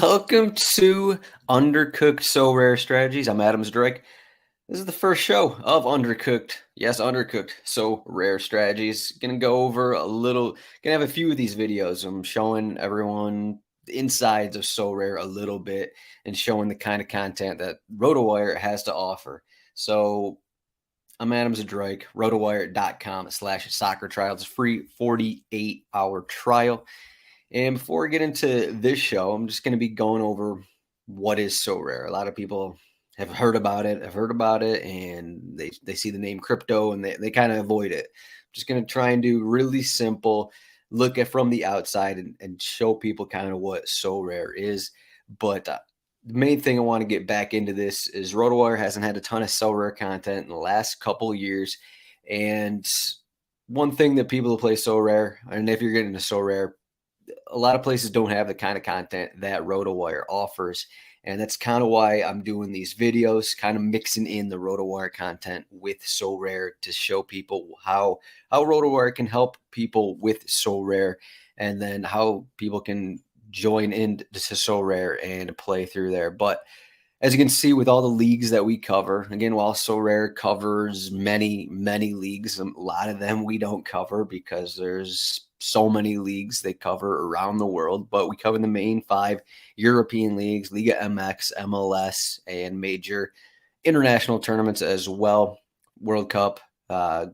Welcome to Undercooked So Rare Strategies. I'm Adam Zdroik. This is the first show of Undercooked. Yes, Undercooked So Rare Strategies. Gonna go over gonna have a few of these videos. I'm showing everyone the insides of So Rare a little bit and showing the kind of content that RotoWire has to offer. So I'm Adam Zdroik, rotowire.com/soccer trial. It's a free 48-hour trial. And before we get into this show, I'm just going to be going over what is So Rare. A lot of people have heard about it, and they see the name crypto and they kind of avoid it. I'm just going to try and do really simple look at from the outside and show people kind of what So Rare is. But the main thing I want to get back into this is RotoWire hasn't had a ton of So Rare content in the last couple years. And one thing that people who play So Rare, and if you're getting into So Rare, a lot of places don't have the kind of content that RotoWire offers. And that's kind of why I'm doing these videos, kind of mixing in the RotoWire content with So Rare to show people how RotoWire can help people with So Rare, and then how people can join into So Rare and play through there. But as you can see with all the leagues that we cover, again, while So Rare covers many, many leagues, a lot of them we don't cover because there's so many leagues they cover around the world. But we cover the main 5 European leagues, Liga MX, MLS, and major international tournaments as well, World Cup,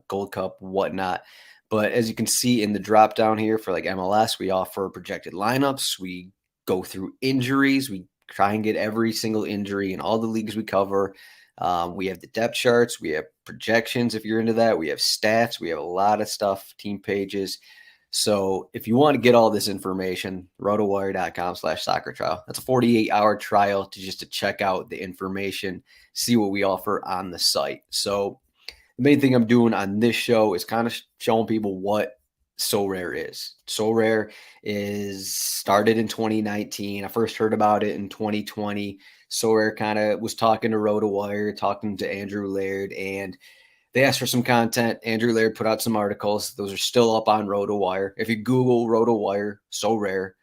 Gold Cup, whatnot. But as you can see in the drop down here for like MLS, we offer projected lineups. We go through injuries. We try and get every single injury in all the leagues we cover. We have the depth charts. We have projections if you're into that. We have stats. We have a lot of stuff, team pages. So if you want to get all this information, rotowire.com/soccer trial. That's a 48-hour trial to check out the information, see what we offer on the site. So the main thing I'm doing on this show is kind of showing people what So Rare is. So Rare is started in 2019. I first heard about it in 2020. So Rare kind of was talking to RotoWire, talking to Andrew Laird, and they asked for some content. Andrew Laird put out some articles. Those are still up on RotoWire. If you Google RotoWire, So Rare,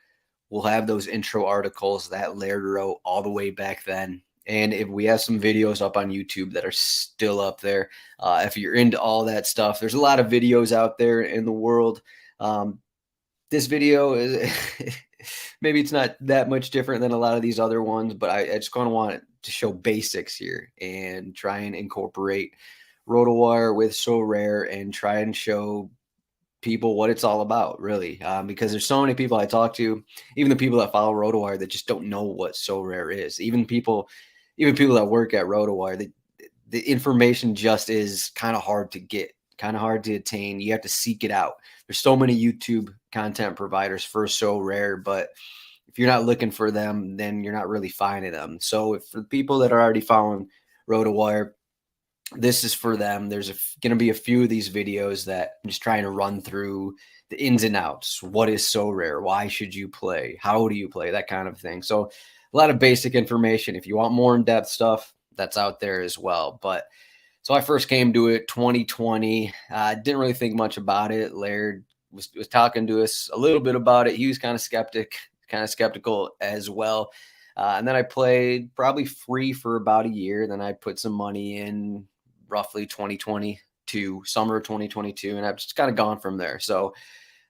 we'll have those intro articles that Laird wrote all the way back then. And if we have some videos up on YouTube that are still up there, if you're into all that stuff, there's a lot of videos out there in the world. This video is maybe it's not that much different than a lot of these other ones, but I just kind of want to show basics here and try and incorporate RotoWire with So Rare and try and show people what it's all about, really, because there's so many people I talk to, even the people that follow RotoWire, that just don't know what So Rare is. Even people that work at RotoWire, the information just is kind of hard to get, kind of hard to attain. You have to seek it out. There's so many YouTube content providers for So Rare, but if you're not looking for them, then you're not really finding them. So for the people that are already following RotoWire, this is for them. There's going to be a few of these videos that I'm just trying to run through the ins and outs. What is So Rare? Why should you play? How do you play? That kind of thing. So a lot of basic information. If you want more in-depth stuff, that's out there as well. But so I first came to it 2020. Didn't really think much about it. Laird was talking to us a little bit about it. He was kind of skeptical as well. And then I played probably free for about a year. Then I put some money in roughly 2022, summer of 2022, and I've just kind of gone from there. So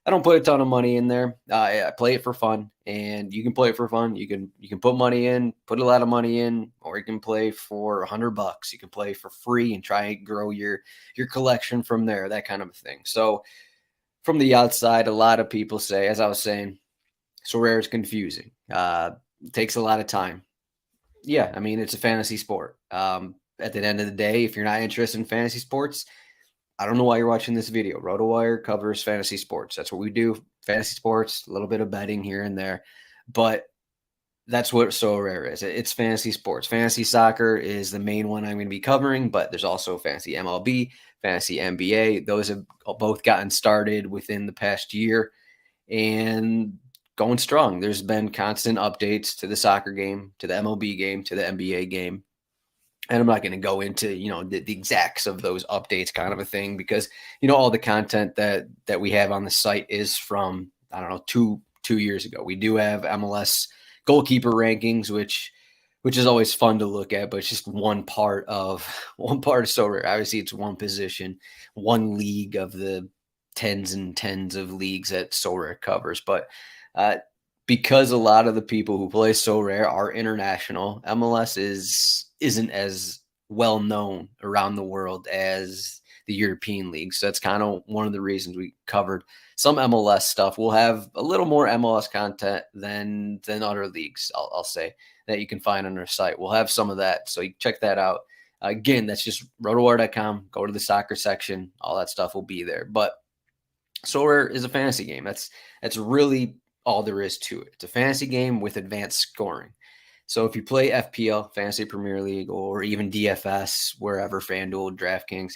I don't put a ton of money in there. I play it for fun, and you can play it for fun. You can put money in, put a lot of money in, or you can play for $100. You can play for free and try and grow your collection from there, that kind of thing. So from the outside, a lot of people say, as I was saying, So Rare is confusing. It takes a lot of time. Yeah, I mean, it's a fantasy sport. At the end of the day, if you're not interested in fantasy sports, I don't know why you're watching this video. RotoWire covers fantasy sports. That's what we do. Fantasy sports, a little bit of betting here and there. But that's what So Rare is. It's fantasy sports. Fantasy soccer is the main one I'm going to be covering, but there's also fantasy MLB, fantasy NBA. Those have both gotten started within the past year and going strong. There's been constant updates to the soccer game, to the MLB game, to the NBA game. And I'm not going to go into, the exacts of those updates kind of a thing, because, all the content that we have on the site is from, I don't know, two years ago. We do have MLS goalkeeper rankings, which is always fun to look at, but it's just one part of Sorare. Obviously, it's one position, one league of the tens and tens of leagues that Sorare covers. But because a lot of the people who play Sorare are international, MLS isn't as well known around the world as the European league. So that's kind of one of the reasons we covered some MLS stuff. We'll have a little more MLS content than other leagues, I'll say, that you can find on our site. We'll have some of that, so you can check that out. Again, that's just RotoWire.com. Go to the soccer section. All that stuff will be there. But Sorare is a fantasy game. That's really all there is to it. It's a fantasy game with advanced scoring. So if you play FPL, Fantasy Premier League, or even DFS, wherever, FanDuel, DraftKings,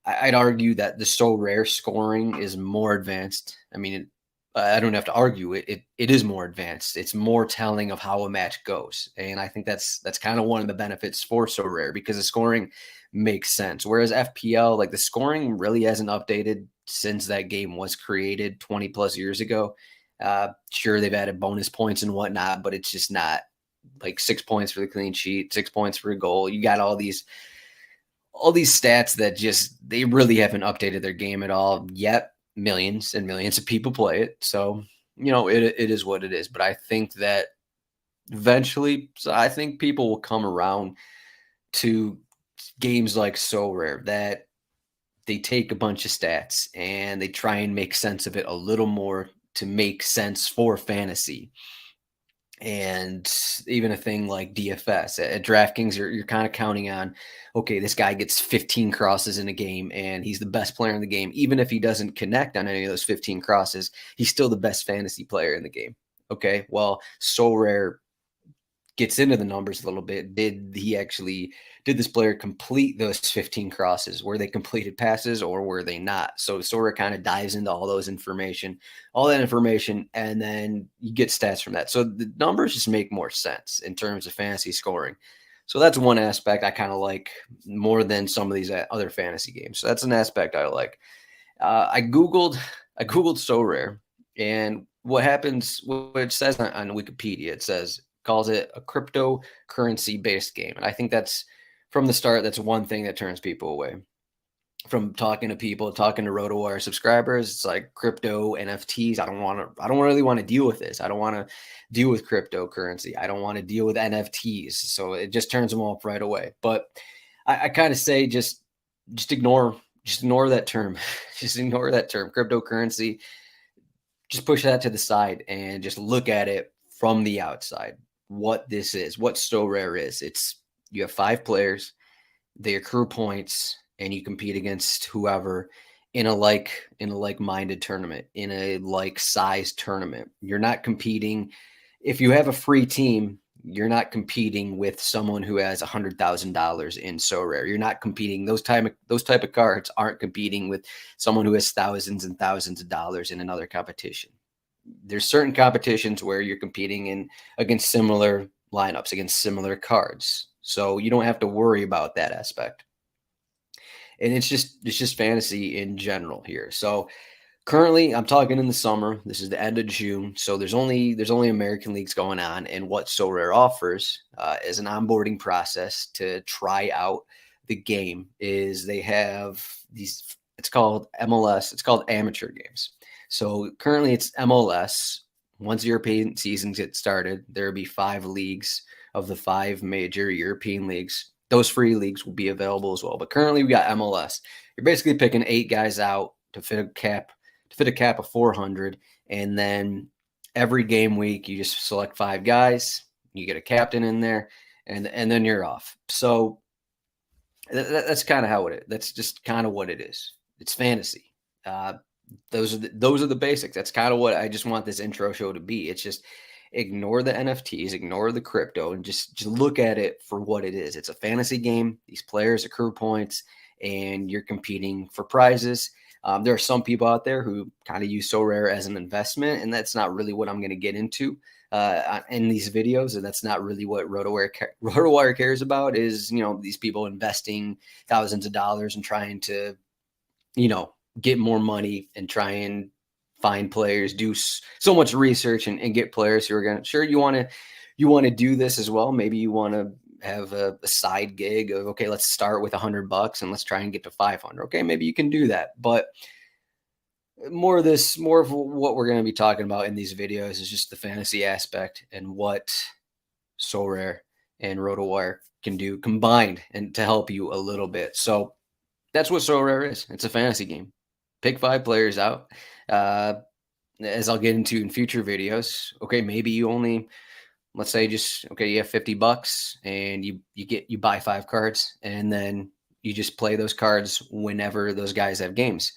I'd argue that the Sorare scoring is more advanced. I mean, I don't have to argue it. It is more advanced. It's more telling of how a match goes, and I think that's kind of one of the benefits for Sorare, because the scoring makes sense. Whereas FPL, like, the scoring really hasn't updated since that game was created 20 plus years ago. Sure, they've added bonus points and whatnot, but it's just not like 6 points for the clean sheet, 6 points for a goal. You got all these stats that just, they really haven't updated their game at all yet. Millions and millions of people play it, so it is what it is. But I think that eventually, I think people will come around to games like Sorare, that they take a bunch of stats and they try and make sense of it a little more to make sense for fantasy. And even a thing like DFS at DraftKings, you're kind of counting on, okay, this guy gets 15 crosses in a game and he's the best player in the game. Even if he doesn't connect on any of those 15 crosses, he's still the best fantasy player in the game. Okay, well, Sorare gets into the numbers a little bit. Did this player complete those 15 crosses? Were they completed passes or were they not? So Sorare kind of dives into all that information, and then you get stats from that. So the numbers just make more sense in terms of fantasy scoring. So that's one aspect I kind of like more than some of these other fantasy games. So that's an aspect I like. I googled Sorare, and what it says on Wikipedia, it calls it a cryptocurrency based game. And I think that's, from the start, that's one thing that turns people away from talking to RotoWire subscribers. It's like crypto, NFTs. I don't really want to deal with this. I don't want to deal with cryptocurrency. I don't want to deal with NFTs. So it just turns them off right away. But I kind of say, just ignore that term. Just ignore that term, cryptocurrency. Just push that to the side and just look at it from the outside. What this is, what Sorare is. You have 5 players, they accrue points, and you compete against whoever in a like-minded tournament, in a like-sized tournament. You're not competing. If you have a free team, you're not competing with someone who has $100,000 in Sorare. You're not competing. Those type of cards aren't competing with someone who has thousands and thousands of dollars in another competition. There's certain competitions where you're competing against similar lineups, against similar cards. So you don't have to worry about that aspect. And it's just fantasy in general here. So currently, I'm talking in the summer. This is the end of June, so there's only American leagues going on. And what Sorare offers as an onboarding process to try out the game is they have these. It's called MLS. It's called amateur games. So currently, it's MLS. Once European seasons get started, there will be 5 leagues of the 5 major European leagues. Those free leagues will be available as well. But currently, we got MLS. You're basically picking 8 guys out to fit a cap of 400, and then every game week you just select 5 guys, you get a captain in there, and then you're off. So that's kind of how it is. That's just kind of what it is. It's fantasy. Those are the basics. That's kind of what I just want this intro show to be. It's just ignore the NFTs, ignore the crypto, and just look at it for what it is. It's a fantasy game. These players accrue points, and you're competing for prizes. There are some people out there who kind of use Sorare as an investment, and that's not really what I'm going to get into in these videos. And that's not really what RotoWire cares about, is, these people investing thousands of dollars and trying to, get more money and try and find players, do so much research and get players who are going to, sure, you want to do this as well. Maybe you want to have a side gig of, okay, let's start with $100 and let's try and get to 500. Okay. Maybe you can do that, but more of what we're going to be talking about in these videos is just the fantasy aspect and what Sorare and RotoWire can do combined and to help you a little bit. So that's what Sorare is. It's a fantasy game. Pick 5 players out. As I'll get into in future videos. Okay, maybe you only, let's say, just okay, you have $50 and you buy 5 cards and then you just play those cards whenever those guys have games.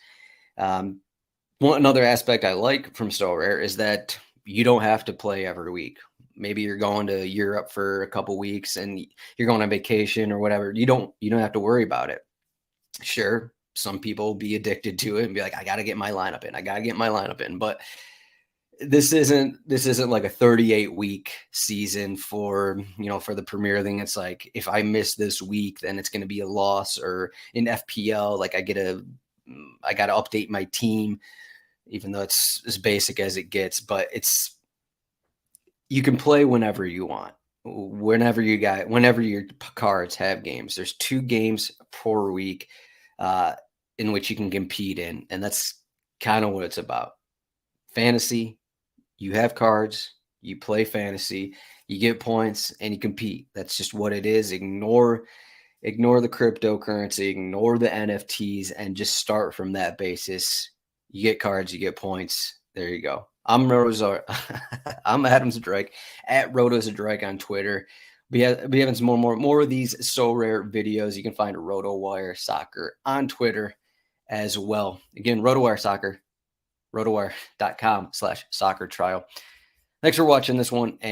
Another aspect I like from Sorare is that you don't have to play every week. Maybe you're going to Europe for a couple weeks and you're going on vacation or whatever. You don't have to worry about it. Sure, some people will be addicted to it and be like, I got to get my lineup in. I got to get my lineup in. But this isn't like a 38-week season for the Premier thing. It's like if I miss this week, then it's going to be a loss. Or in FPL, like I got to update my team, even though it's as basic as it gets. But you can play whenever you want, whenever your cards have games. There's 2 games per week in which you can compete in, and that's kind of what it's about. Fantasy, you have cards, you play fantasy, you get points, and you compete. That's just what it is. Ignore the cryptocurrency, ignore the NFTs, and just start from that basis. You get cards, you get points. There you go. I'm I'm Adam Zdroik at RotoZdroik on Twitter. Be having some more of these Sorare videos. You can find RotoWire Soccer on Twitter as well. Again, RotoWire Soccer, rotowire.com/soccer trial. Thanks for watching this one.